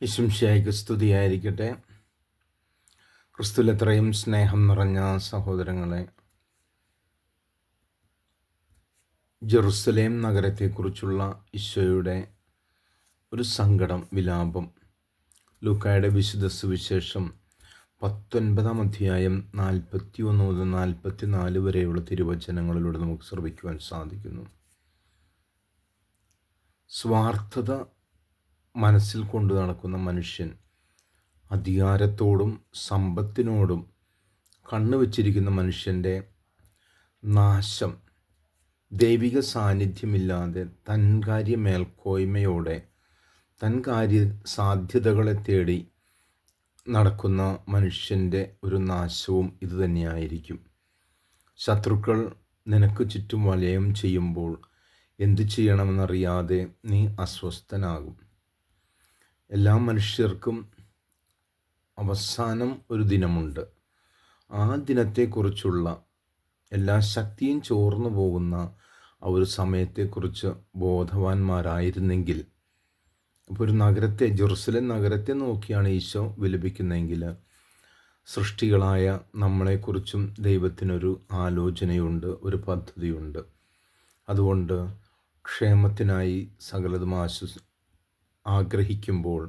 യേശുമിശിഹായ്ക്ക് സ്തുതിയായിരിക്കട്ടെ. ക്രിസ്തുവിലെത്രയും സ്നേഹം നിറഞ്ഞ സഹോദരങ്ങളെ, ജെറുസലേം നഗരത്തെക്കുറിച്ചുള്ള ഈശോയുടെ ഒരു സങ്കടം, വിലാപം ലൂക്കായുടെ വിശുദ്ധ സുവിശേഷം 19 അധ്യായം 41 മുതൽ 44 വരെയുള്ള തിരുവചനങ്ങളിലൂടെ നമുക്ക് ശ്രവിക്കുവാൻ സാധിക്കുന്നു. സ്വാർത്ഥത മനസ്സിൽ കൊണ്ടു നടക്കുന്ന മനുഷ്യൻ, അധികാരത്തോടും സമ്പത്തിനോടും കണ്ണുവച്ചിരിക്കുന്ന മനുഷ്യൻ്റെ നാശം, ദൈവിക സാന്നിധ്യമില്ലാതെ തൻകാര്യ മേൽക്കോയ്മയോടെ തൻകാര്യ സാധ്യതകളെ തേടി നടക്കുന്ന മനുഷ്യൻ്റെ ഒരു നാശവും ഇതുതന്നെയായിരിക്കും. ശത്രുക്കൾ നിനക്ക് ചുറ്റും വലയം ചെയ്യുമ്പോൾ എന്തു ചെയ്യണമെന്നറിയാതെ നീ അസ്വസ്ഥനാകും. എല്ലാ മനുഷ്യർക്കും അവസാനം ഒരു ദിനമുണ്ട്. ആ ദിനത്തെക്കുറിച്ചുള്ള എല്ലാ ശക്തിയും ചോർന്നു പോകുന്ന ആ ഒരു സമയത്തെക്കുറിച്ച് ബോധവാന്മാരായിരുന്നെങ്കിൽ, അപ്പോൾ ഒരു നഗരത്തെ, ജെറുസലേം നഗരത്തെ നോക്കിയാണ് ഈശോ വിലപിക്കുന്നതെങ്കിൽ, സൃഷ്ടികളായ നമ്മളെക്കുറിച്ചും ദൈവത്തിനൊരു ആലോചനയുണ്ട്, ഒരു പദ്ധതിയുണ്ട്. അതുകൊണ്ട് ക്ഷേമത്തിനായി സകലതും ആഗ്രഹിക്കുമ്പോൾ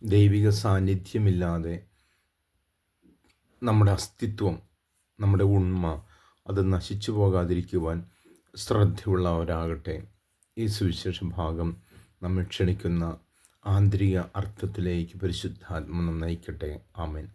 ദൈവിക സാന്നിധ്യമില്ലാതെ നമ്മുടെ അസ്തിത്വം, നമ്മുടെ ഉണ്മ അത് നശിച്ചു പോകാതിരിക്കുവാൻ ശ്രദ്ധയുള്ളവരാകട്ടെ. ഈ സുവിശേഷ ഭാഗം നമ്മെ ക്ഷണിക്കുന്ന ആന്തരിക അർത്ഥത്തിലേക്ക് പരിശുദ്ധാത്മ നയിക്കട്ടെ. ആമേൻ.